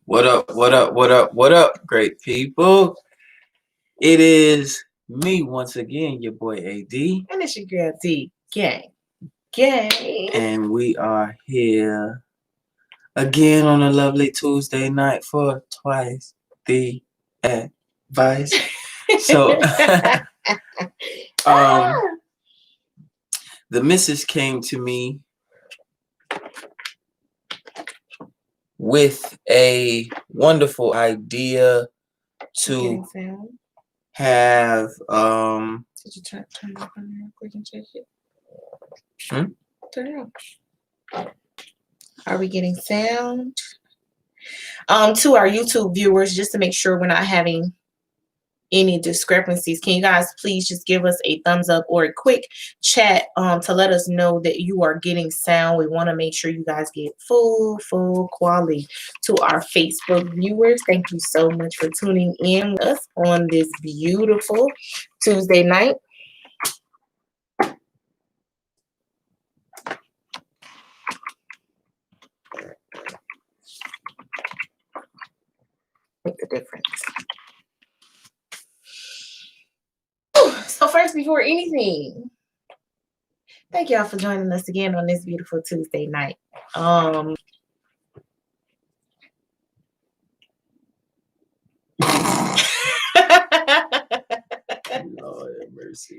What up, what up, what up, what up, great people? It is me once again, your boy AD. And it's your girl D. Gang. Gang. And we are here again on a lovely Tuesday night for Twice the Advice. So, the missus came to me with a wonderful idea to have Did you turn it up on there real quick and check it? Turn it up. Are we getting sound? To our YouTube viewers, just to make sure we're not having any discrepancies, can you guys please just give us a thumbs up or a quick chat to let us know that you are getting sound? We want to make sure you guys get full quality. To our Facebook viewers, thank you so much for tuning in with us on this beautiful Tuesday night. Make the difference. So first, before anything, thank y'all for joining us again on this beautiful Tuesday night. Lord have mercy.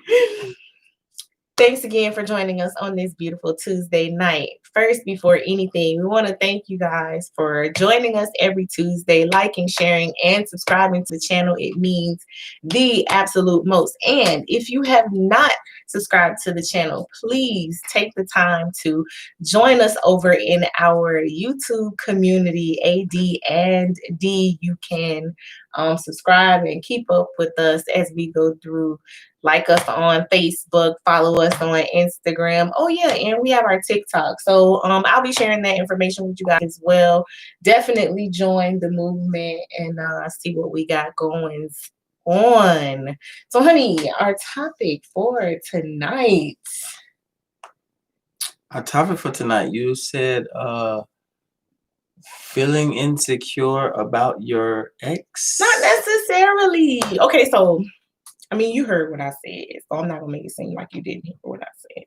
Thanks again for joining us on this beautiful Tuesday night. First, before anything, we want to thank you guys for joining us every Tuesday, liking, sharing, and subscribing to the channel. It means the absolute most. And if you have not subscribed to the channel, please take the time to join us over in our YouTube community, AD and D. You can subscribe and keep up with us as we go through. Like us on Facebook, follow us on Instagram. Oh yeah, and we have our TikTok. So I'll be sharing that information with you guys as well. Definitely join the movement and see what we got going on. So honey, our topic for tonight. Our topic for tonight, you said feeling insecure about your ex? Not necessarily. Okay, so I mean, you heard what I said, so I'm not gonna make it seem like you didn't hear what I said.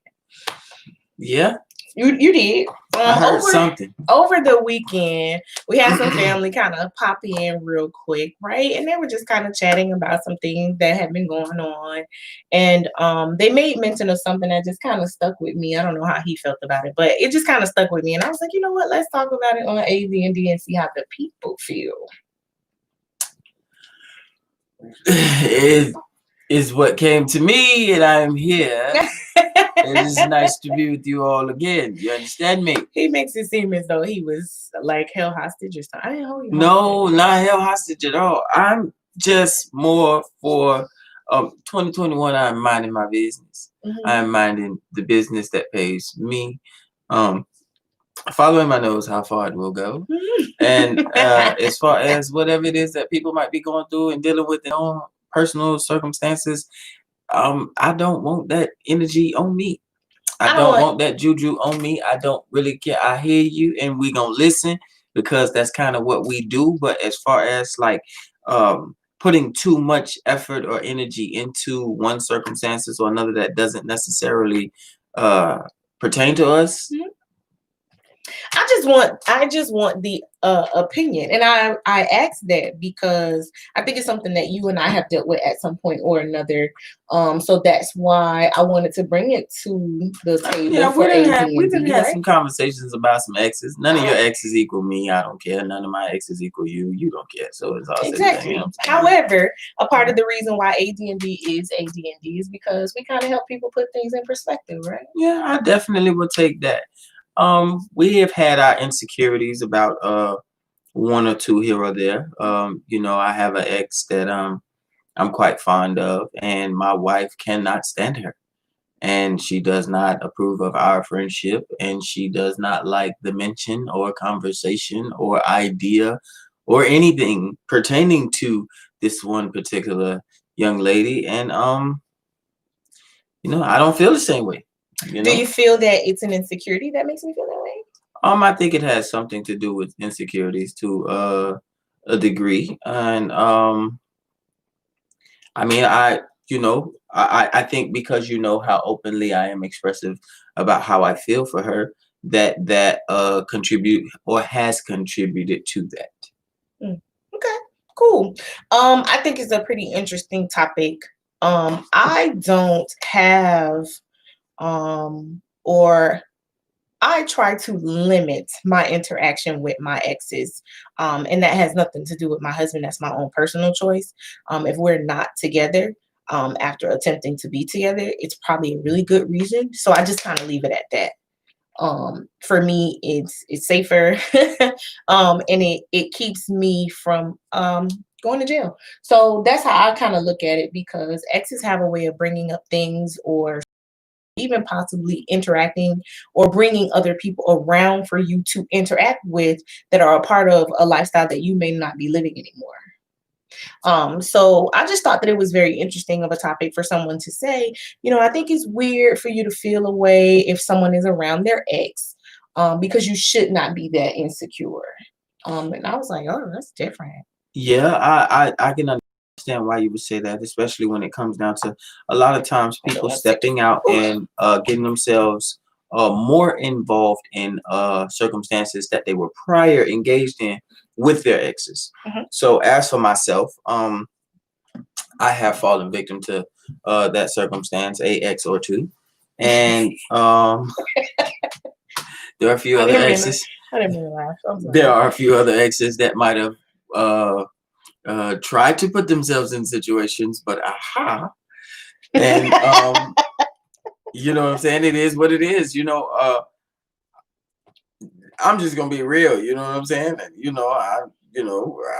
Yeah, you did. I heard something over the weekend. We had some family kind of pop in real quick, right? And they were just kind of chatting about some things that had been going on, and they made mention of something that just kind of stuck with me. I don't know how he felt about it, but it just kind of stuck with me, and I was like, you know what? Let's talk about it on AD&D and see how the people feel. It is what came to me, and I'm here. It is nice to be with you all again. You understand me? He makes it seem as though he was like held hostage or something. I didn't hold you hostage. No, not held hostage at all. I'm just more for 2021. I'm minding my business. I'm minding the business that pays me. Following my nose, how far it will go. And as far as whatever it is that people might be going through and dealing with their own personal circumstances, I don't want that energy on me. I don't want that juju on me. I don't really care. I hear you, and we gonna listen because that's kind of what we do. But as far as like putting too much effort or energy into one circumstances or another that doesn't necessarily pertain to us. I just want the opinion, and I asked that because I think it's something that you and I have dealt with at some point or another. So that's why I wanted to bring it to the table. Yeah, we done had some conversations about some exes. None of your exes equal me. I don't care. None of my exes equal you. You don't care. So it's all exactly. You know, however, a part of the reason why AD&D is because we kind of help people put things in perspective, right? Yeah, I definitely will take that. We have had our insecurities about one or two here or there. You know, I have an ex that I'm quite fond of, and my wife cannot stand her, and she does not approve of our friendship, and she does not like the mention or conversation or idea or anything pertaining to this one particular young lady. And you know, I don't feel the same way. Do you feel that it's an insecurity that makes me feel that way? I think it has something to do with insecurities to a degree, and I mean, I think because you know how openly I am expressive about how I feel for her, that contribute or has contributed to that. Mm, okay, cool. I think it's a pretty interesting topic. I don't have or I try to limit my interaction with my exes. And that has nothing to do with my husband. That's my own personal choice. If we're not together, after attempting to be together, it's probably a really good reason. So I just kind of leave it at that. For me, it's safer, and it keeps me from going to jail. So that's how I kind of look at it, because exes have a way of bringing up things, or even possibly interacting or bringing other people around for you to interact with, that are a part of a lifestyle that you may not be living anymore. So I just thought that it was very interesting of a topic for someone to say, I think it's weird for you to feel a way if someone is around their ex, because you should not be that insecure. And I was like, oh, that's different. Yeah, I can understand why you would say that, especially when it comes down to a lot of times I know people that's sick. stepping out Oof. and getting themselves more involved in circumstances that they were prior engaged in with their exes. Mhm. So as for myself, I have fallen victim to that circumstance, a ex or two, and there are a few I other didn't mean to. exes. I didn't mean to laugh. I'm There sorry. are a few other exes that might have uh, tried to put themselves in situations, but aha, and you know what I'm saying. It is what it is. I'm just gonna be real. You know what I'm saying. I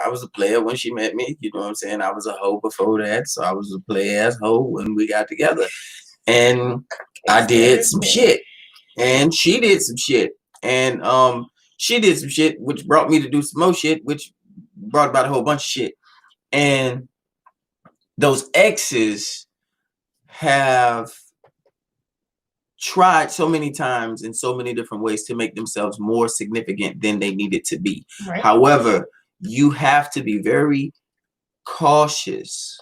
was a player when she met me. You know what I'm saying. I was a hoe before that, so I was a play ass hoe when we got together, and I did some shit, and she did some shit, and she did some shit, which brought me to do some more shit, which brought about a whole bunch of shit, and those exes have tried so many times in so many different ways to make themselves more significant than they needed to be. Right. However, you have to be very cautious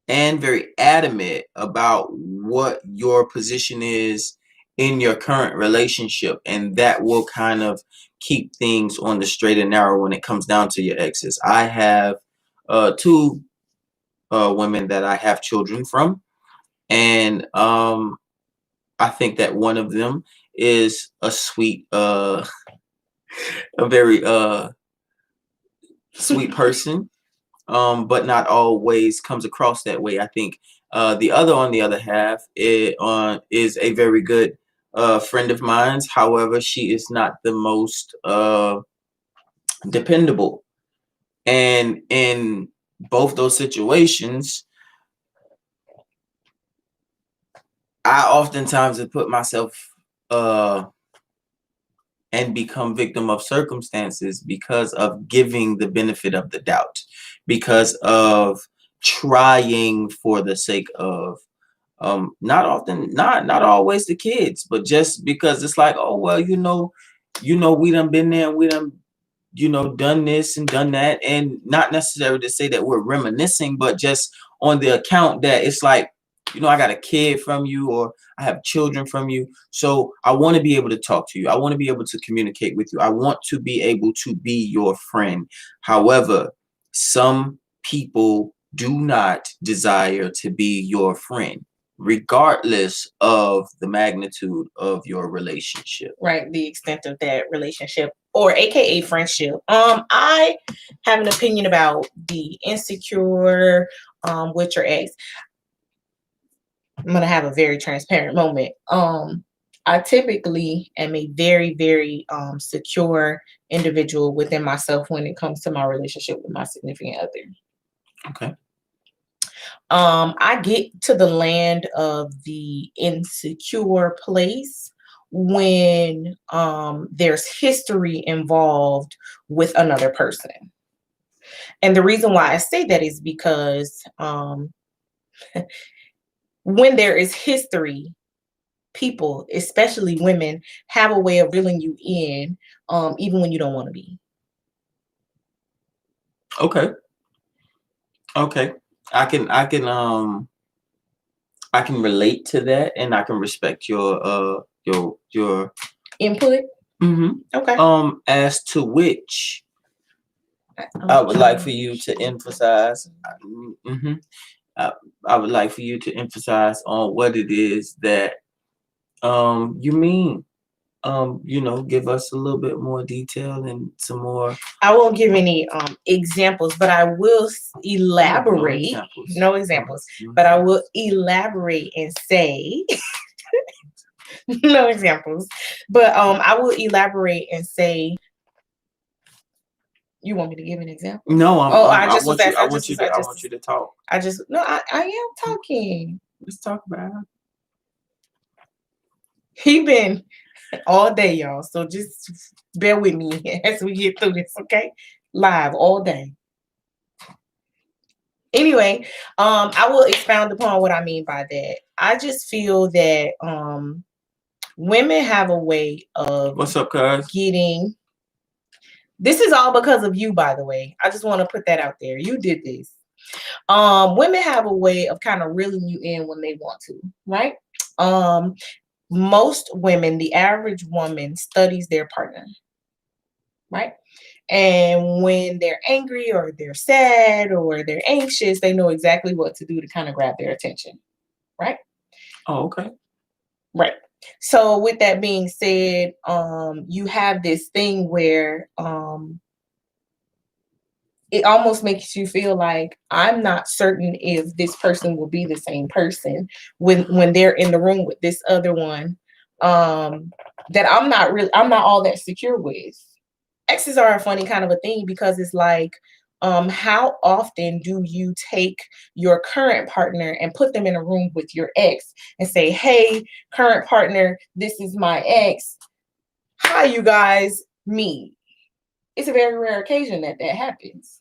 and very adamant about what your position is in your current relationship, and that will kind of keep things on the straight and narrow when it comes down to your exes. I have two women that I have children from, and I think that one of them is a sweet, a very sweet person, but not always comes across that way. I think the other, on the other half, is a very good friend of mine. However, she is not the most dependable, and in both those situations, I oftentimes have put myself uh and become victim of circumstances because of giving the benefit of the doubt, because of trying for the sake of not often, not always the kids, but just because it's like, oh well, we done been there, and we done done this and done that, and not necessarily to say that we're reminiscing, but just on the account that it's like, I got a kid from you, or I have children from you, so I want to be able to talk to you, I want to be able to communicate with you, I want to be able to be your friend. However, some people do not desire to be your friend, regardless of the magnitude of your relationship. Right, the extent of that relationship, or aka friendship. I have an opinion about the insecure with your ex. I'm gonna have a very transparent moment. I typically am a very, very secure individual within myself when it comes to my relationship with my significant other. Okay. I get to the land of the insecure place when there's history involved with another person. And the reason why I say that is because when there is history, people, especially women, have a way of reeling you in, even when you don't want to be. Okay. I can relate to that, and I can respect your Input. Okay. As to which I would like for you to emphasize. I would like for you to emphasize on what it is that you mean. Give us a little bit more detail and some more. I won't give any examples, but I will elaborate. No examples, but I will elaborate and say no examples. But I will elaborate and say. You want me to give an example? No, I want you to talk. I am talking. Let's talk about it. He been all day, y'all. So just bear with me as we get through this, okay? Live all day. Anyway, I will expound upon what I mean by that. I just feel that women have a way of what's up, cuz? Getting. This is all because of you, by the way. I just want to put that out there. You did this. Women have a way of kind of reeling you in when they want to, right? Most women, the average woman, studies their partner, right? And when they're angry or they're sad or they're anxious, they know exactly what to do to kind of grab their attention, right? Oh, okay. Right. So with that being said, you have this thing where it almost makes you feel like I'm not certain if this person will be the same person when they're in the room with this other one that I'm not all that secure with. Exes are a funny kind of a thing because it's like, how often do you take your current partner and put them in a room with your ex and say, hey, current partner, this is my ex. How you guys meet? It's a very rare occasion that happens.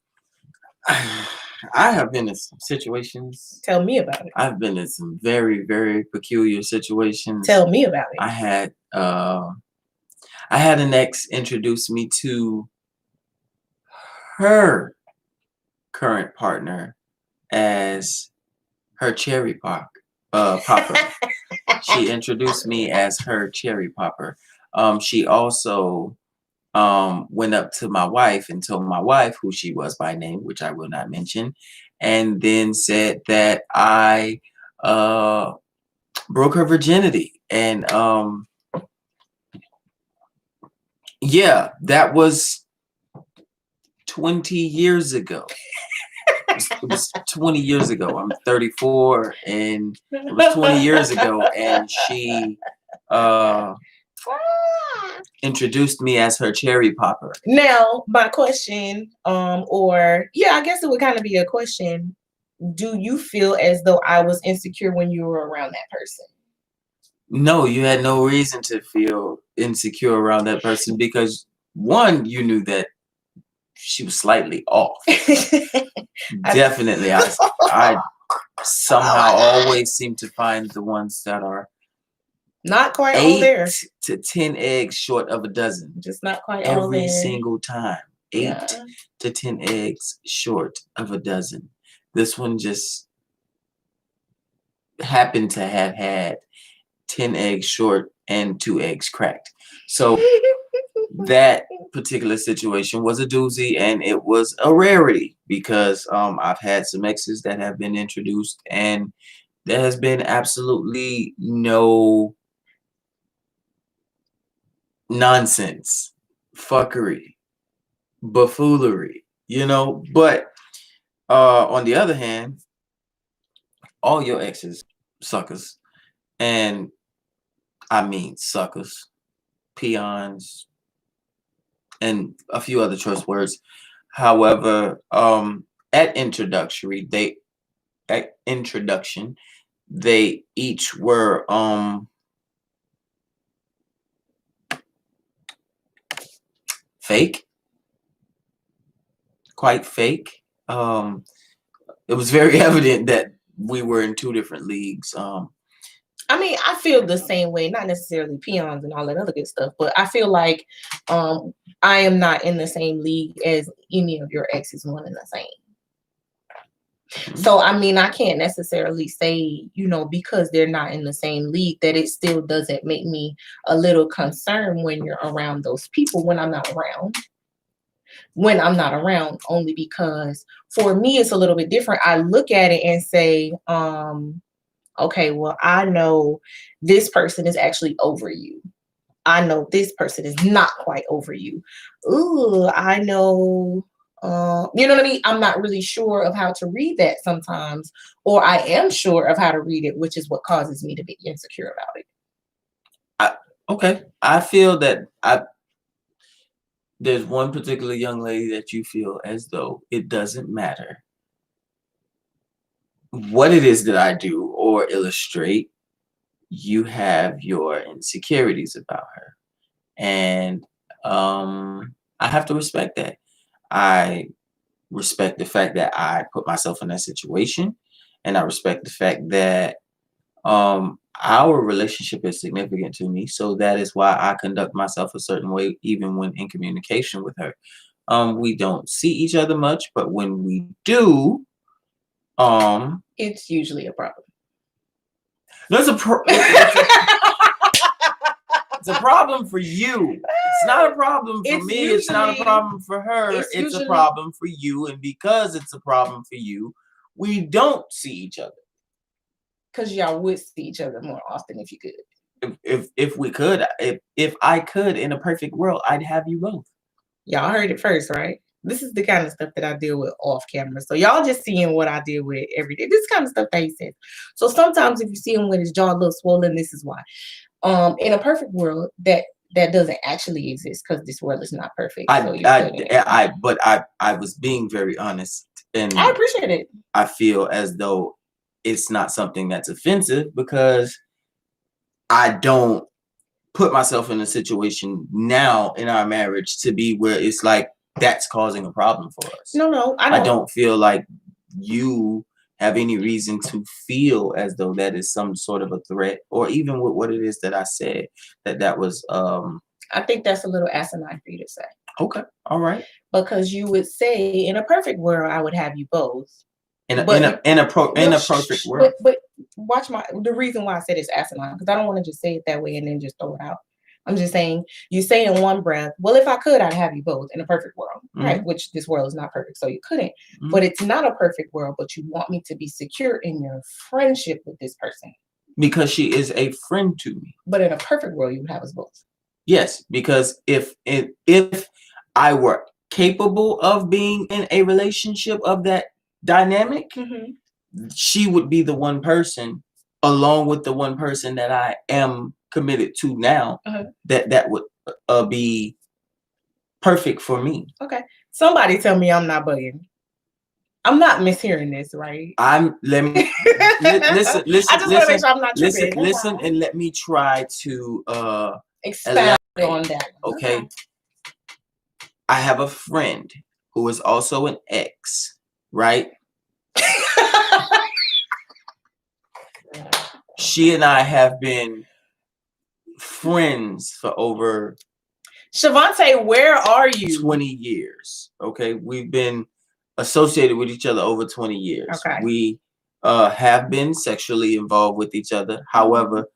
I have been in some situations. Tell me about it. I've been in some very, very peculiar situations. Tell me about it. I had an ex introduce me to her current partner as her cherry popper. She introduced me as her cherry popper. She also went up to my wife and told my wife who she was by name, which I will not mention, and then said that I broke her virginity. And yeah, that was 20 years ago. It was 20 years ago. I'm 34, and it was 20 years ago, and she introduced me as her cherry popper. Now, my question, I guess it would kind of be a question. Do you feel as though I was insecure when you were around that person? No, you had no reason to feel insecure around that person because, one, you knew that she was slightly off. Definitely. I somehow always seem to find the ones that are not quite all there. 8 to 10 eggs short of a dozen. Just not quite all there. Every single time. 8 to 10 eggs short of a dozen. This one just happened to have had 10 eggs short and 2 eggs cracked. So that particular situation was a doozy, and it was a rarity because I've had some exes that have been introduced, and there has been absolutely no nonsense, fuckery, buffoonery, But on the other hand, all your exes suckers, and I mean suckers, peons, and a few other choice words. However, at introduction, they each were fake, quite fake. It was very evident that we were in 2 different leagues. I mean, I feel the same way, not necessarily peons and all that other good stuff, but I feel like I am not in the same league as any of your exes, one and the same. So, I mean, I can't necessarily say, because they're not in the same league, that it still doesn't make me a little concerned when you're around those people when I'm not around. When I'm not around, only because for me, it's a little bit different. I look at it and say, okay, well, I know this person is actually over you. I know this person is not quite over you. Ooh, I know, you know what I mean? I'm not really sure of how to read that sometimes, or I am sure of how to read it, which is what causes me to be insecure about it. Okay. I feel that there's one particular young lady that you feel as though it doesn't matter what it is that I do or illustrate, you have your insecurities about her. And I have to respect that. I respect the fact that I put myself in that situation, and I respect the fact that our relationship is significant to me. So that is why I conduct myself a certain way, even when in communication with her. We don't see each other much, but when we do, It's usually a problem. there's it's a problem for you. It's not a problem for me. It's not a problem for her. It's a problem for you. And because it's a problem for you, we don't see each other. Because y'all would see each other more often if you could. If we could, if I could, in a perfect world, I'd have you both. Y'all heard it first, right? This is the kind of stuff that I deal with off camera. So y'all just seeing what I deal with every day. This kind of stuff that he says. So sometimes if you see him with his jaw a little swollen, this is why. In a perfect world, that doesn't actually exist because this world is not perfect. But I was being very honest, and I appreciate it. I feel as though it's not something that's offensive because I don't put myself in a situation now in our marriage to be where it's like that's causing a problem for us. No, I don't feel like you have any reason to feel as though that is some sort of a threat, or even with what it is that I said, that was I think that's a little asinine for you to say. Okay, all right. Because you would say, in a perfect world, I would have you both. In a perfect world. But watch the reason why I said it's asinine, because I don't want to just say it that way and then just throw it out. I'm just saying, you say in one breath, well, if I could, I'd have you both in a perfect world, right? Which this world is not perfect, so you couldn't. But it's not a perfect world, but you want me to be secure in your friendship with this person. Because she is a friend to me. But in a perfect world, you would have us both. Yes, because if I were capable of being in a relationship of that dynamic, she would be the one person, along with the one person that I am committed to now, that would be perfect for me. Okay. Somebody tell me I'm not bugging. I'm not mishearing this, right? Listen. I just want to make sure I'm not tripping. Listen, and let me try to expound on that. Okay. I have a friend who is also an ex, right? She and I have been friends for over Shavante, where are you? 20 years. Okay. We've been associated with each other over 20 years. Okay. We have been sexually involved with each other. However,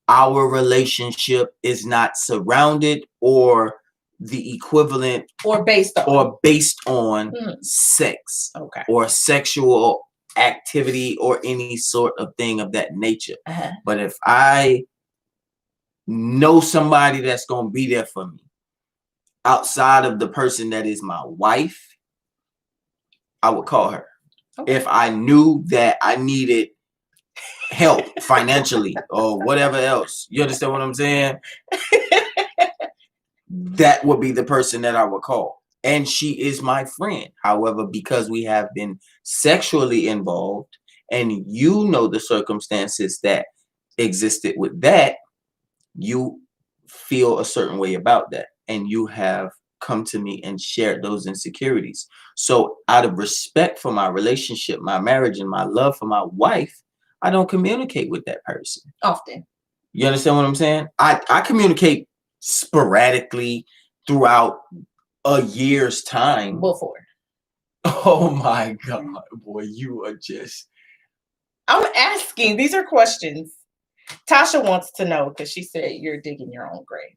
our relationship is not surrounded or the equivalent or based on sex, okay, or sexual activity or any sort of thing of that nature. But if I know somebody that's going to be there for me outside of the person that is my wife, I would call her. Okay. If I knew that I needed help financially or whatever else, you understand what I'm saying? That would be the person that I would call. And she is my friend. However, because we have been sexually involved and you know the circumstances that existed with that, you feel a certain way about that. And you have come to me and shared those insecurities. So out of respect for my relationship, my marriage, and my love for my wife, I don't communicate with that person often. You understand what I'm saying? I communicate sporadically throughout a year's time. Before. Oh my God, boy, you are just. I'm asking. These are questions. Tasha wants to know because she said you're digging your own grave.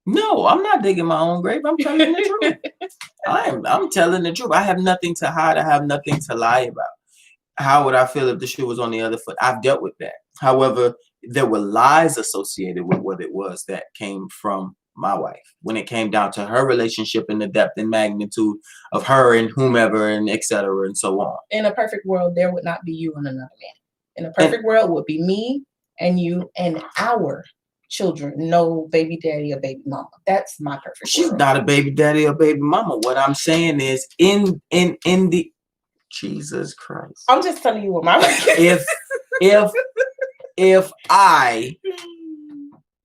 No, I'm not digging my own grave. I'm telling the truth. I'm telling the truth. I have nothing to hide. I have nothing to lie about. How would I feel if the shoe was on the other foot? I've dealt with that. However, there were lies associated with what it was that came from my wife when it came down to her relationship and the depth and magnitude of her and whomever and etc. and so on. In a perfect world, there would not be you and another man. In a perfect world, would be me and you and our children. No baby daddy or baby mama. That's my perfect She's world. not a baby daddy or baby mama. What I'm saying is in the Jesus Christ. I'm just telling you what my if I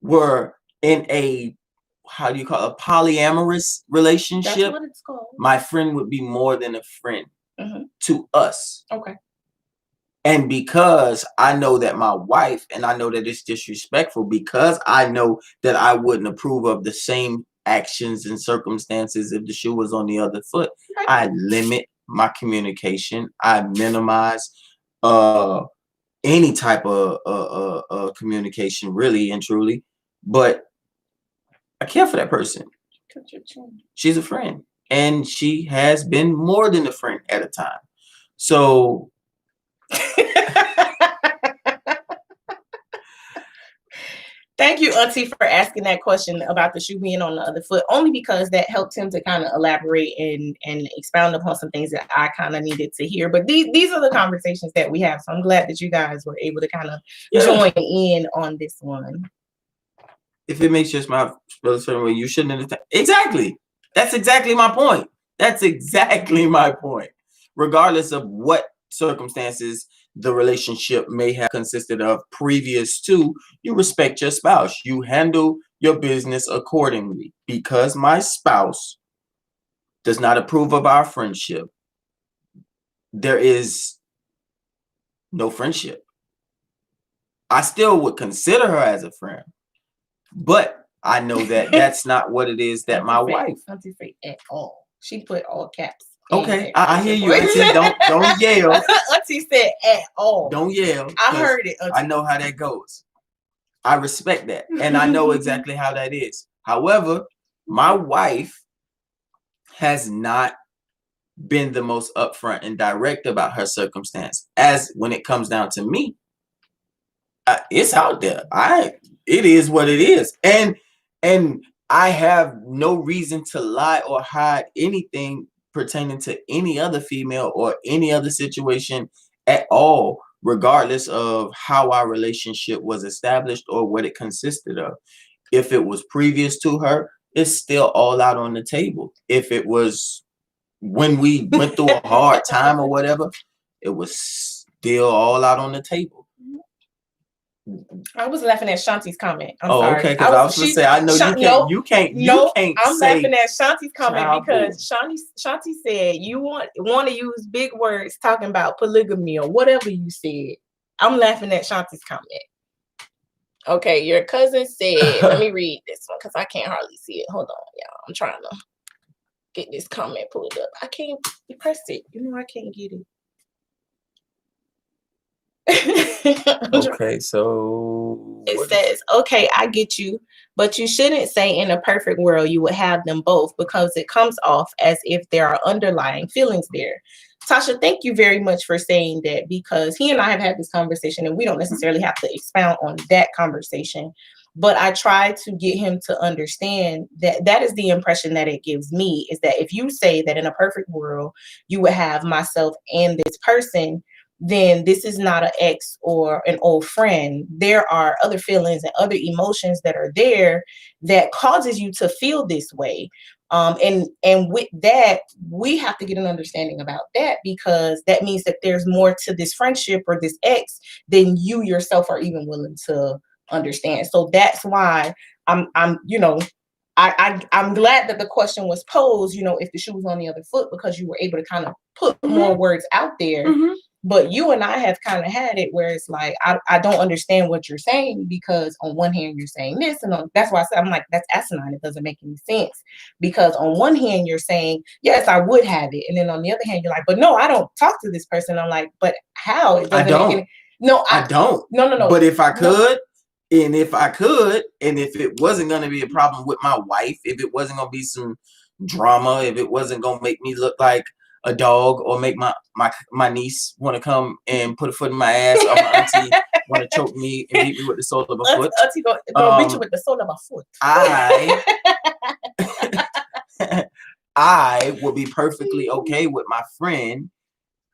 were in a, how do you call it, a polyamorous relationship, that's what it's called. My friend would be more than a friend to us. Okay. And because I know that my wife, and I know that it's disrespectful, because I know that I wouldn't approve of the same actions and circumstances if the shoe was on the other foot, okay, I limit my communication. I minimize any type of communication, really and truly. But I care for that person. She's a friend, and she has been more than a friend at a time. So thank you, Auntie, for asking that question about the shoe being on the other foot, only because that helped him to kind of elaborate and expound upon some things that I kind of needed to hear. But these are the conversations that we have. So I'm glad that you guys were able to kind of join in on this one. If it makes you smile a certain way, you shouldn't understand. Exactly. That's exactly my point. That's exactly my point. Regardless of what circumstances the relationship may have consisted of previous to, you respect your spouse. You handle your business accordingly. Because my spouse does not approve of our friendship, there is no friendship. I still would consider her as a friend, but I know that that's not what it is that my wife. Auntie say at all. She put all caps. Okay, I hear you, Auntie. Don't yell. Auntie said at all. Don't yell. I heard it, Auntie. I know how that goes. I respect that, and I know exactly how that is. However, my wife has not been the most upfront and direct about her circumstance. As when it comes down to me, it's out there. It is what it is, and I have no reason to lie or hide anything pertaining to any other female or any other situation at all, regardless of how our relationship was established or what it consisted of. If it was previous to her, it's still all out on the table. If it was when we went through a hard time or whatever, it was still all out on the table. I was laughing at Shanti's comment. I'm sorry. Okay, because I was going to say, I know you can't. I'm laughing at Shanti's comment because Shanti said you want to use big words talking about polygamy or whatever you said. I'm laughing at Shanti's comment. Okay, your cousin said, let me read this one because I can't hardly see it. Hold on, y'all. I'm trying to get this comment pulled up. I can't press it. I can't get it. Okay, so it says, okay, I get you, but you shouldn't say in a perfect world you would have them both because it comes off as if there are underlying feelings there. Tasha, thank you very much for saying that, because he and I have had this conversation and we don't necessarily have to expound on that conversation, but I try to get him to understand that is the impression that it gives me, is that if you say that in a perfect world you would have myself and this person, then this is not an ex or an old friend. There are other feelings and other emotions that are there that causes you to feel this way. And with that, we have to get an understanding about that, because that means that there's more to this friendship or this ex than you yourself are even willing to understand. So that's why I'm glad that the question was posed, if the shoe was on the other foot, because you were able to kind of put more words out there. But you and I have kind of had it where it's like, I don't understand what you're saying, because on one hand you're saying this, and that's why I said, I'm like, that's asinine. It doesn't make any sense, because on one hand you're saying, yes, I would have it. And then on the other hand, you're like, but no, I don't talk to this person. I'm like, but how? It doesn't make any. No, I don't. No. But if I could, and if it wasn't going to be a problem with my wife, if it wasn't going to be some drama, if it wasn't going to make me look like a dog, or make my niece want to come and put a foot in my ass, or my auntie want to choke me and beat me with the sole of a foot. Auntie go beat you with the sole of a foot. I would be perfectly okay with my friend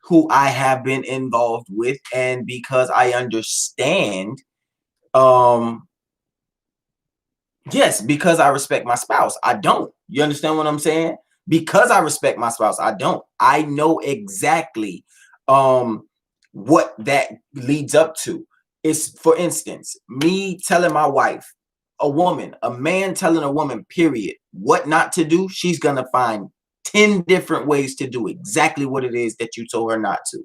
who I have been involved with, and because I understand, yes, because I respect my spouse, I don't. You understand what I'm saying? Because I respect my spouse, I don't. I know exactly what that leads up to. It's, for instance, me telling my wife, a man telling a woman, period, what not to do, she's gonna find 10 different ways to do exactly what it is that you told her not to.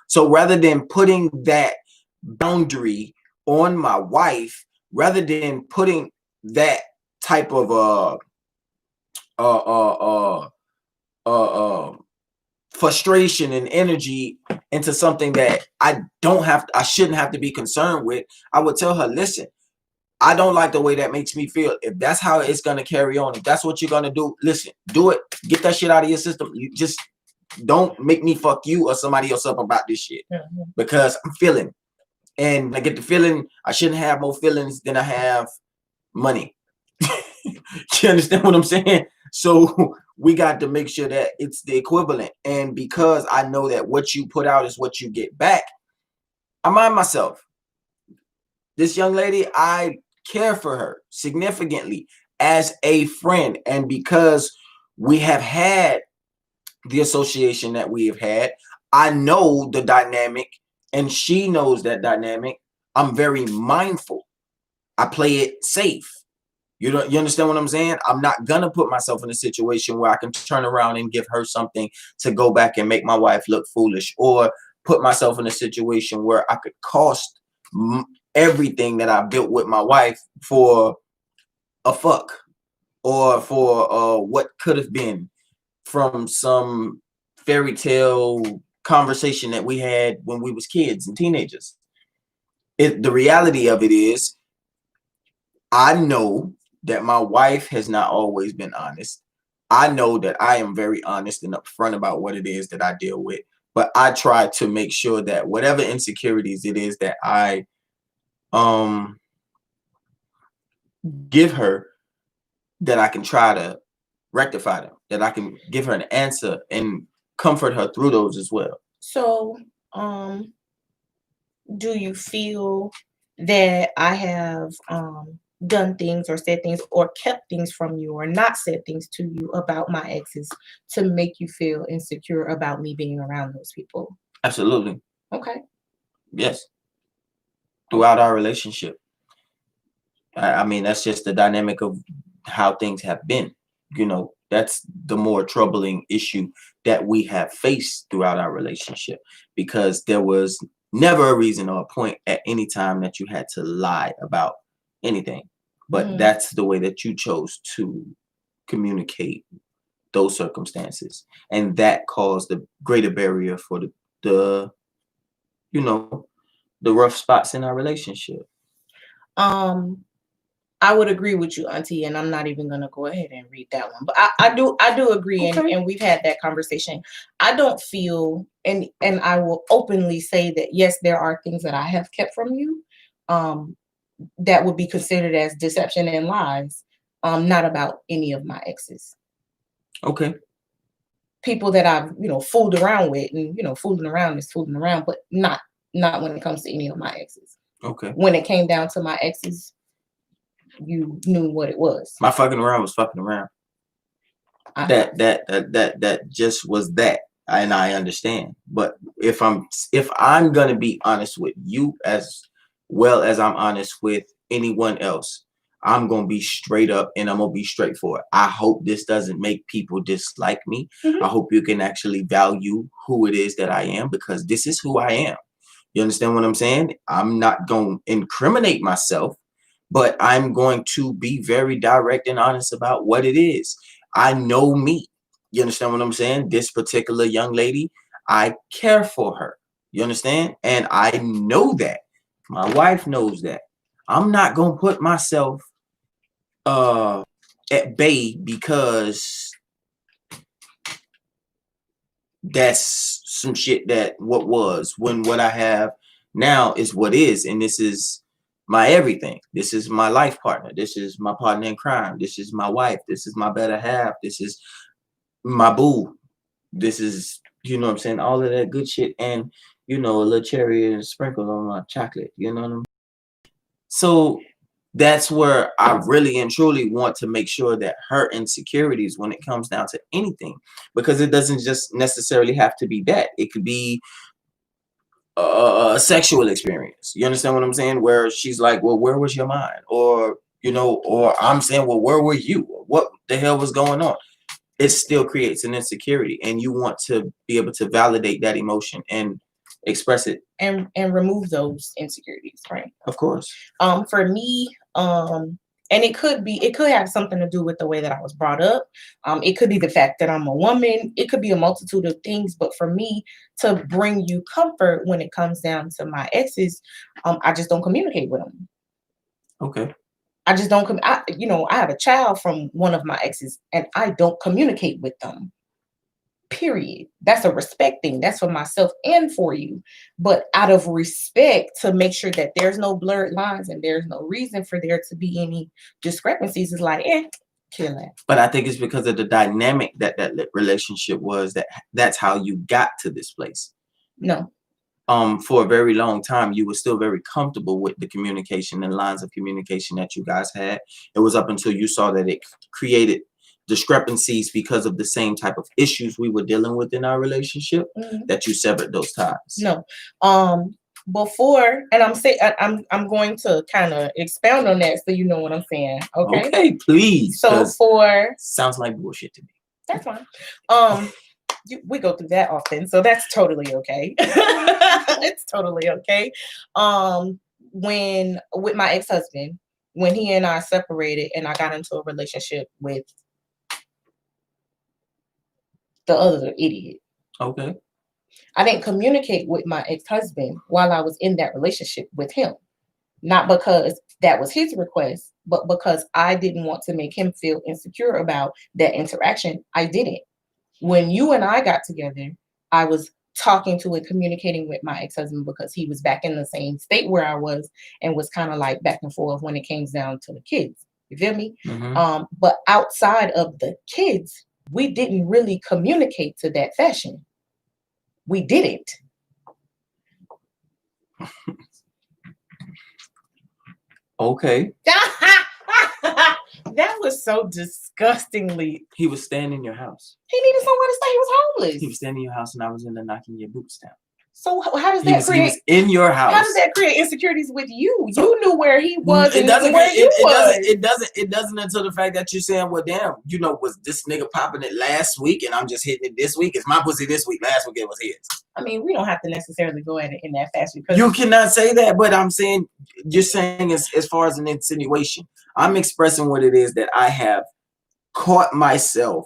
So rather than putting that boundary on my wife, rather than putting that type of frustration and energy into something that I shouldn't have to be concerned with, I would tell her, listen, I don't like the way that makes me feel. If that's how it's going to carry on, if that's what you're going to do, listen, do it. Get that shit out of your system. You just don't make me fuck you or somebody else up about this shit, because I'm feeling, and I get the feeling I shouldn't have more feelings than I have money. You understand what I'm saying? So we got to make sure that it's the equivalent. And because I know that what you put out is what you get back, I mind myself. This young lady, I care for her significantly as a friend. And because we have had the association that we have had, I know the dynamic, and she knows that dynamic. I'm very mindful. I play it safe. You understand what I'm saying? I'm not gonna put myself in a situation where I can turn around and give her something to go back and make my wife look foolish, or put myself in a situation where I could cost everything that I built with my wife for a fuck, or for what could have been from some fairy tale conversation that we had when we was kids and teenagers. The reality of it is, I know that my wife has not always been honest. I know that I am very honest and upfront about what it is that I deal with, but I try to make sure that whatever insecurities it is that I give her, that I can try to rectify them, that I can give her an answer and comfort her through those as well. So, do you feel that I have done things or said things or kept things from you or not said things to you about my exes to make you feel insecure about me being around those people? Absolutely. Okay. Yes. Throughout our relationship. I mean, that's just the dynamic of how things have been. That's the more troubling issue that we have faced throughout our relationship, because there was never a reason or a point at any time that you had to lie about anything. But that's the way that you chose to communicate those circumstances, and that caused a greater barrier for the rough spots in our relationship. I would agree with you, Auntie, and I'm not even gonna go ahead and read that one. But I do agree, okay. and we've had that conversation. I don't feel, and I will openly say that yes, there are things that I have kept from you, that would be considered as deception and lies, not about any of my exes. Okay. People that I've fooled around with, and fooling around is fooling around, but not when it comes to any of my exes. Okay. When it came down to my exes, you knew what it was. My fucking around was fucking around. That just was that, and I understand. But if I'm gonna be honest with you as well as I'm honest with anyone else, I'm gonna be straight up and I'm gonna be straightforward. I hope this doesn't make people dislike me. Mhm. I hope you can actually value who it is that I am, because this is who I am. You understand what I'm saying? I'm not going to incriminate myself, but I'm going to be very direct and honest about what it is. I know me. You understand what I'm saying? This particular young lady, I care for her. You understand? And I know that. My wife knows that. I'm not going to put myself at bay because that's some shit that what was, when what I have now is what is, and this is my everything. This is my life partner. This is my partner in crime. This is my wife. This is my better half. This is my boo. This is, you know what I'm saying, all of that good shit, and a little cherry and sprinkle on my chocolate. You know what I'm. So that's where I really and truly want to make sure that her insecurities, when it comes down to anything, because it doesn't just necessarily have to be that. It could be a sexual experience. You understand what I'm saying? Where she's like, well, where was your mind? Or, or I'm saying, well, where were you? What the hell was going on? It still creates an insecurity, and you want to be able to validate that emotion and express it and remove those insecurities, right? Of course. For me, and it could have something to do with the way that I was brought up. It could be the fact that I'm a woman. It could be a multitude of things. But for me to bring you comfort when it comes down to my exes, I just don't communicate with them. Okay. I just don't. I have a child from one of my exes, and I don't communicate with them. Period. That's a respect thing. That's for myself and for you. But out of respect, to make sure that there's no blurred lines and there's no reason for there to be any discrepancies, is like, kill that. But I think it's because of the dynamic that relationship was, that's how you got to this place. No. For a very long time, you were still very comfortable with the communication and lines of communication that you guys had. It was up until you saw that it created discrepancies because of the same type of issues we were dealing with in our relationship, that you severed those ties. No. Before, and I'm going to kind of expound on that so you know what I'm saying. Okay. Okay, please. So sounds like bullshit to me. That's fine. We go through that often, so that's totally okay. It's totally okay. When with my ex-husband, when he and I separated and I got into a relationship with the other idiot. Okay. I didn't communicate with my ex-husband while I was in that relationship with him. Not because that was his request, but because I didn't want to make him feel insecure about that interaction. I didn't. When you and I got together, I was talking to and communicating with my ex-husband because he was back in the same state where I was, and was kind of like back and forth when it came down to the kids. You feel me? Mm-hmm. But outside of the kids, we didn't really communicate to that fashion. We didn't. Okay. That was so disgustingly. He was staying in your house. He needed somewhere to stay. He was homeless. He was staying in your house, and I was in there knocking your boots down. So how does that create? He was in your house. How does that create insecurities with you? So, you knew where he was. It doesn't until the fact that you're saying, well, damn, was this nigga popping it last week and I'm just hitting it this week? It's my pussy this week. Last week it was his. I mean, we don't have to necessarily go at it in that fashion. You cannot say that, but I'm saying, you're saying as far as an insinuation. I'm expressing what it is that I have caught myself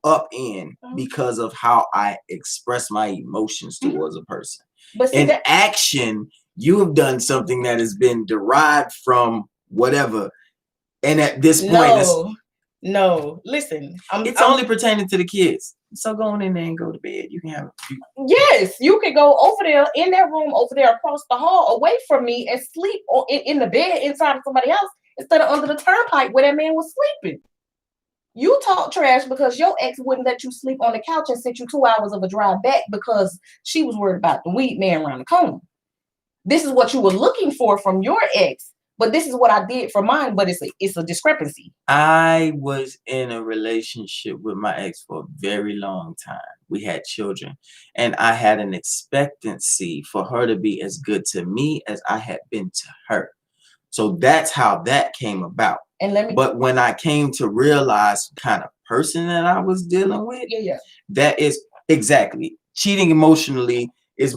up in because of how I express my emotions towards a person. But in action, you have done something that has been derived from whatever. And at this point, no, listen. It's only pertaining to the kids. So go on in there and go to bed. You can have Yes, you can go over there in that room over there across the hall away from me and sleep in the bed inside of somebody else instead of under the turnpike where that man was sleeping. You talk trash because your ex wouldn't let you sleep on the couch and sent you 2 hours of a drive back because she was worried about the weed man around the corner. This is what you were looking for from your ex, but this is what I did for mine, but it's a discrepancy. I was in a relationship with my ex for a very long time. We had children, and I had an expectancy for her to be as good to me as I had been to her. So that's how that came about. And let me. But when I came to realize kind of person that I was dealing with, that is exactly cheating emotionally is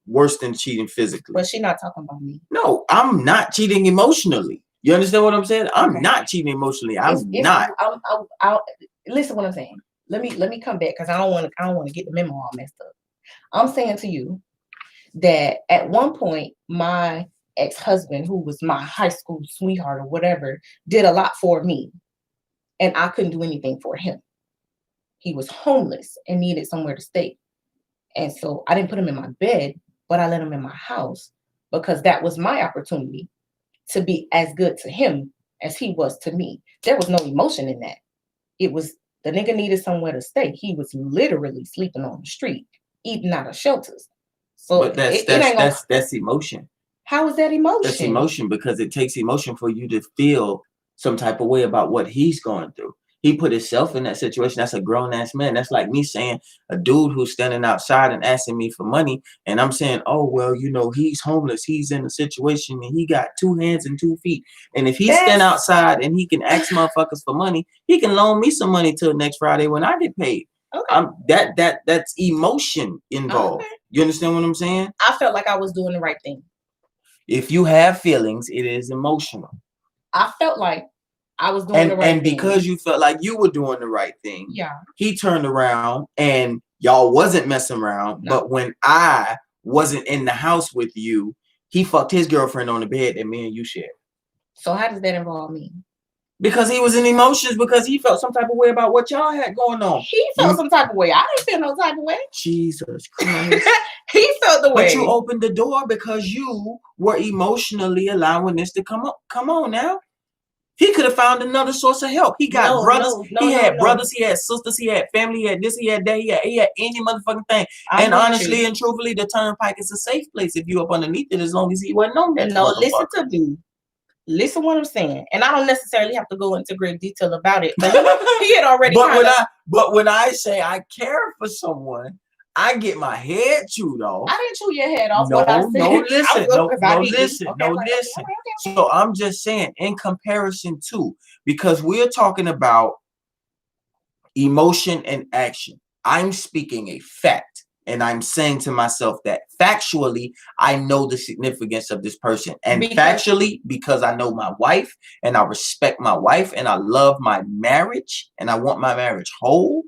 worse than cheating physically. But she's not talking about me. No, I'm not cheating emotionally. You understand what I'm saying? I'm not cheating emotionally. I'm not. I'll listen what I'm saying. Let me come back because I don't want to get the memo all messed up. I'm saying to you that at one point my ex-husband, who was my high school sweetheart or whatever, did a lot for me, and I couldn't do anything for him. He was homeless and needed somewhere to stay, and so I didn't put him in my bed, but I let him in my house because that was my opportunity to be as good to him as he was to me. There was no emotion in that. It was the nigga needed somewhere to stay. He was literally sleeping on the street, eating out of shelters. So but that's emotion. How is that emotion? That's emotion because it takes emotion for you to feel some type of way about what he's going through. He put himself in that situation. That's a grown-ass man. That's like me saying a dude who's standing outside and asking me for money. And I'm saying, oh, well, he's homeless. He's in a situation and he got 2 hands and 2 feet. And if he stand outside and he can ask motherfuckers for money, he can loan me some money till next Friday when I get paid. Okay. That's emotion involved. Okay. You understand what I'm saying? I felt like I was doing the right thing. If you have feelings, it is emotional. I felt like I was doing the right thing. And because you felt like you were doing the right thing, he turned around and y'all wasn't messing around. No. But when I wasn't in the house with you, he fucked his girlfriend on the bed that me and you shared. So how does that involve me? Because he was in emotions because he felt some type of way about what y'all had going on. He felt some type of way. I didn't feel no type of way. Jesus Christ. He felt the way. But you opened the door because you were emotionally allowing this to come up. Come on now. He could have found another source of help. He got brothers. He had brothers. He had sisters. He had family. He had this. He had that. He had any motherfucking thing. And honestly and truthfully, the Turnpike is a safe place if you up underneath it, as long as he wasn't on that. No, listen to me. Listen what I'm saying. And I don't necessarily have to go into great detail about it. But he had already. But when I say I care for someone, I get my head chewed off. I didn't chew your head off. Listen. So I'm just saying, in comparison to, because we're talking about emotion and action. I'm speaking a fact. And I'm saying to myself that factually, I know the significance of this person. And factually, because I know my wife and I respect my wife and I love my marriage and I want my marriage whole,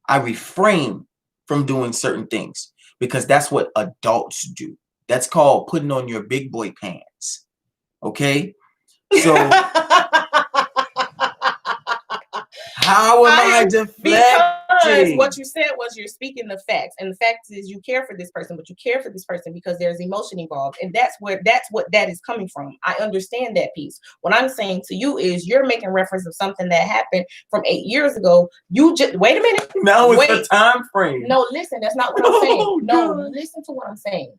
I refrain from doing certain things because that's what adults do. That's called putting on your big boy pants. Okay? So how am I deflecting? Because what you said was you're speaking the facts, and the fact is you care for this person, but you care for this person because there's emotion involved, and that's what that is coming from. I understand that piece. What I'm saying to you is you're making reference of something that happened from 8 years ago. You just wait a minute. No, it's the time frame. No, listen, that's not what I'm saying. No, listen to what I'm saying.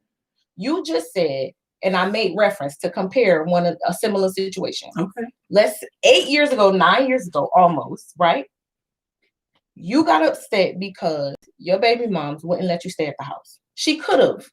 You just said, and I made reference to compare a similar situation. Okay. 8 years ago, 9 years ago, almost, right? You got upset because your baby moms wouldn't let you stay at the house. She could have.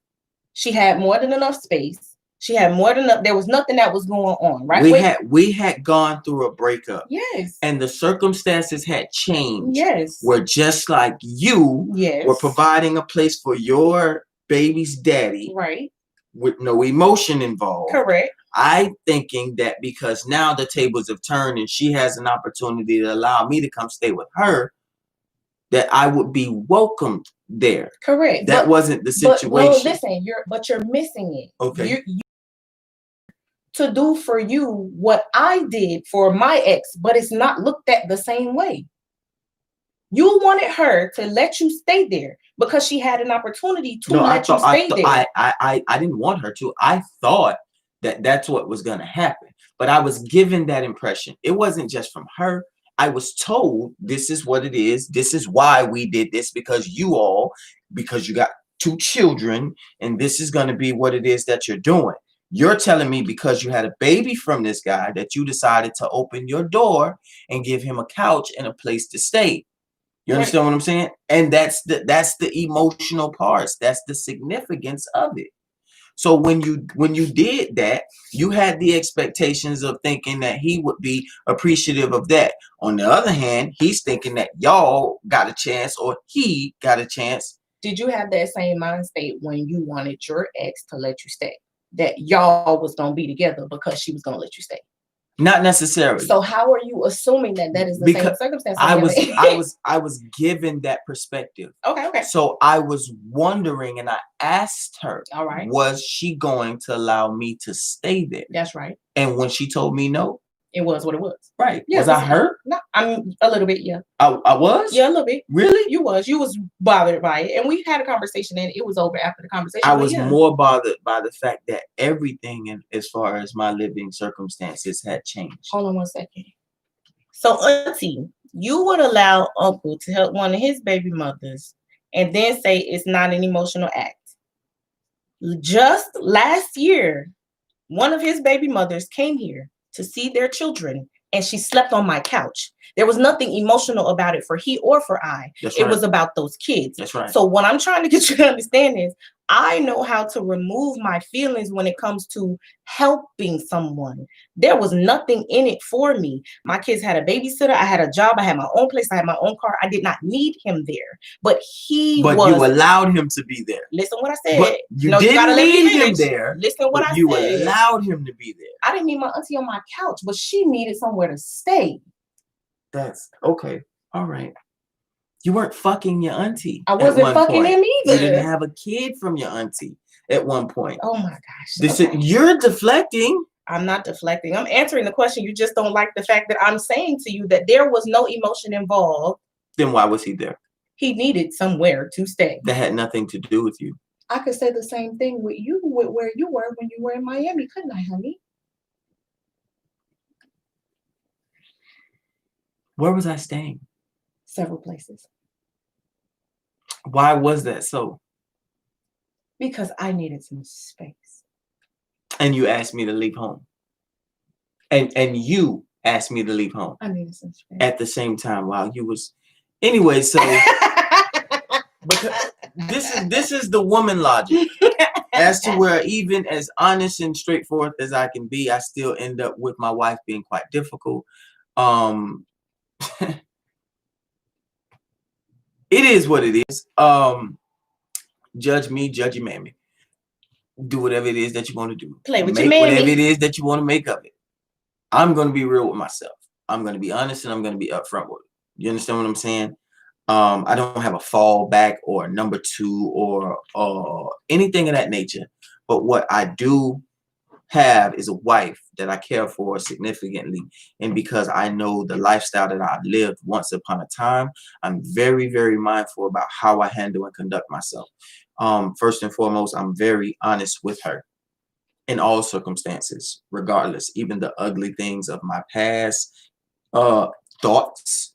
She had more than enough space. She had more than enough. There was nothing that was going on, right? We had gone through a breakup. Yes. And the circumstances had changed. Yes. Where just like you were providing a place for your baby's daddy. Right. With no emotion involved. Correct. I'm thinking that because now the tables have turned and she has an opportunity to allow me to come stay with her, that I would be welcomed there. Correct. That wasn't the situation. Well, listen, you're missing it. Okay. To do for you what I did for my ex, but it's not looked at the same way. You wanted her to let you stay there because she had an opportunity to let you stay there. I didn't want her to. I thought that that's what was going to happen. But I was given that impression. It wasn't just from her. I was told this is what it is. This is why we did this because you got 2 children and this is going to be what it is that you're doing. You're telling me because you had a baby from this guy that you decided to open your door and give him a couch and a place to stay. You understand what I'm saying? And that's the emotional parts. That's the significance of it. So when you did that, you had the expectations of thinking that he would be appreciative of that. On the other hand, he's thinking that y'all got a chance, or he got a chance. Did you have that same mind state when you wanted your ex to let you stay? That y'all was gonna be together because she was gonna let you stay? Not necessarily. So how are you assuming that that is the same circumstance? I was given that perspective. Okay. So I was wondering, and I asked her, all right, was she going to allow me to stay there? That's right. And when she told me no, it was what it was. Right. Yeah, was I hurt? No, I'm a little bit, yeah. I was? Yeah, a little bit. Really? You was bothered by it. And we had a conversation and it was over after the conversation. I was more bothered by the fact that everything as far as my living circumstances had changed. Hold on one second. So, Auntie, you would allow Uncle to help one of his baby mothers and then say it's not an emotional act. Just last year, one of his baby mothers came here to see their children, and she slept on my couch. There was nothing emotional about it for he or for I. That's it right. was about those kids. That's right. So what I'm trying to get you to understand is I know how to remove my feelings when it comes to helping someone. There was nothing in it for me. My kids had a babysitter. I had a job. I had my own place. I had my own car. I did not need him there. But you allowed him to be there. Listen what I said. But you didn't need him there. Listen what I said. You allowed him to be there. I didn't need my auntie on my couch, but she needed somewhere to stay. That's okay. All right. You weren't fucking your auntie. I wasn't fucking him either. You didn't have a kid from your auntie at one point. Oh my gosh. You're deflecting. I'm not deflecting. I'm answering the question. You just don't like the fact that I'm saying to you that there was no emotion involved. Then why was he there? He needed somewhere to stay. That had nothing to do with you. I could say the same thing with you, with where you were when you were in Miami, couldn't I, honey? Where was I staying? Several places. Why was that so? Because I needed some space. And you asked me to leave home. And you asked me to leave home. I needed some space. At the same time while you was anyway, so because this is the woman logic. As to where even as honest and straightforward as I can be, I still end up with my wife being quite difficult. It is what it is. Judge me, judge your mammy. Do whatever it is that you want to do. Play with make your mammy. Whatever it is that you want to make of it. I'm going to be real with myself. I'm going to be honest and I'm going to be upfront with it. You understand what I'm saying? I don't have a fallback or a number two or anything of that nature. But what I do have is a wife that I care for significantly, and because I know the lifestyle that I've lived once upon a time, I'm very, very mindful about how I handle and conduct myself. First and foremost, I'm very honest with her in all circumstances, regardless, even the ugly things of my past, thoughts,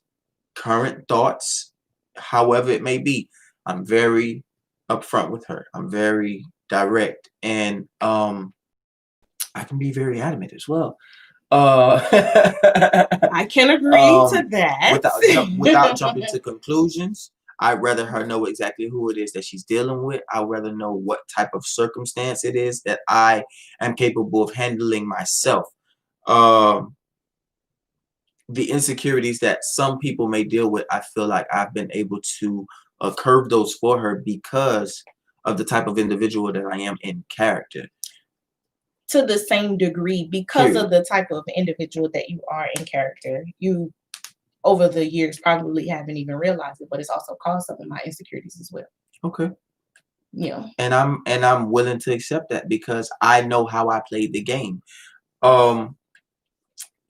current thoughts, however it may be. I'm very upfront with her. I'm very direct, and I can be very adamant as well. I can agree to that. Without jumping to conclusions, I'd rather her know exactly who it is that she's dealing with. I'd rather know what type of circumstance it is that I am capable of handling myself. The insecurities that some people may deal with, I feel like I've been able to curb those for her because of the type of individual that I am in character. To the same degree, because of the type of individual that you are in character, you over the years probably haven't even realized it, but it's also caused some of my insecurities as well. Okay. Yeah. And I'm willing to accept that because I know how I played the game. On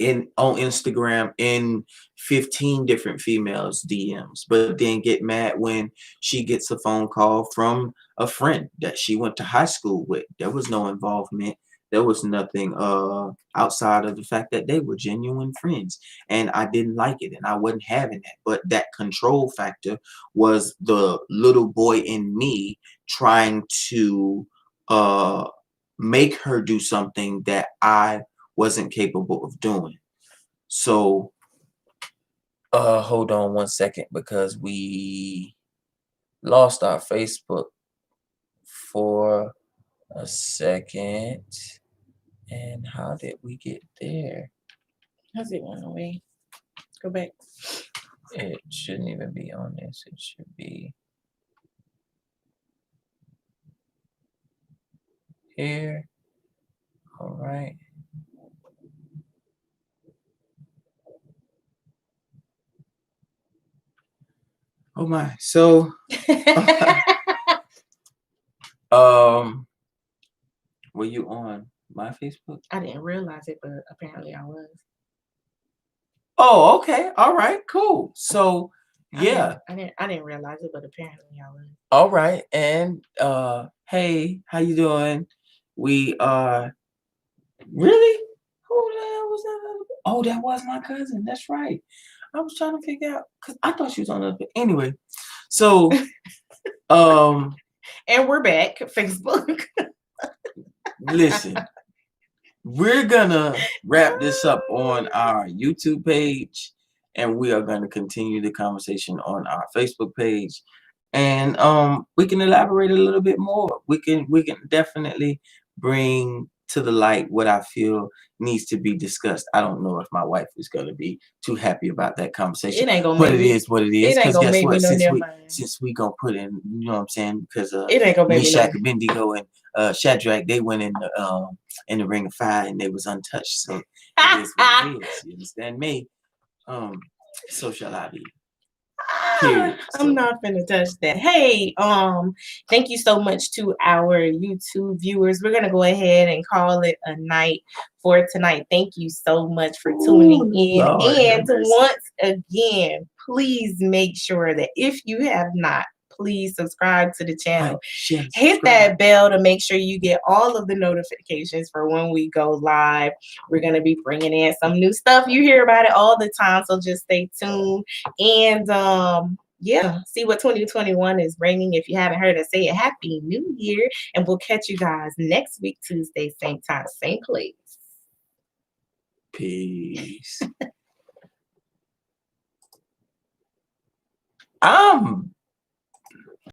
Instagram, in 15 different females DMs, but then get mad when she gets a phone call from a friend that she went to high school with. There was no involvement. There was nothing outside of the fact that they were genuine friends, and I didn't like it, and I wasn't having that. But that control factor was the little boy in me trying to make her do something that I wasn't capable of doing. So hold on one second, because we lost our Facebook for a second. And how did we get there? How's it went away? Go back. It shouldn't even be on this. It should be here. All right. Oh my. So were you on my Facebook? I didn't realize it, but apparently I was. Oh, okay. All right, cool. So yeah. I didn't realize it, but apparently I was. All right. And hey, how you doing? We are really? Who the hell was that? Oh, that was my cousin. That's right. I was trying to figure out because I thought she was on the anyway. So and we're back, Facebook. listen, we're gonna wrap this up on our YouTube page, and we are gonna continue the conversation on our Facebook page. And we can elaborate a little bit more. We can definitely bring to the light what I feel needs to be discussed. I don't know if my wife is gonna be too happy about that conversation. It ain't gonna but make it me, is what it is. It ain't Because gonna guess make what? me no damn mind. Since we gonna put in, you know what I'm saying? Because It ain't gonna make me Meshach, no. Abednego, and Shadrach, they went in the ring of fire and they was untouched. So it is what it is. You understand me? So shall I be. Period. I'm not gonna touch that. Hey, thank you so much to our YouTube viewers. We're gonna go ahead and call it a night for tonight. Thank you so much for tuning in. Lord, and once again, please make sure that if you have not, please subscribe to the channel. Hit that bell to make sure you get all of the notifications for when we go live. We're going to be bringing in some new stuff. You hear about it all the time, so just stay tuned. And yeah, see what 2021 is bringing. If you haven't heard us say it, Happy New Year. And we'll catch you guys next week, Tuesday, same time, same place. Peace.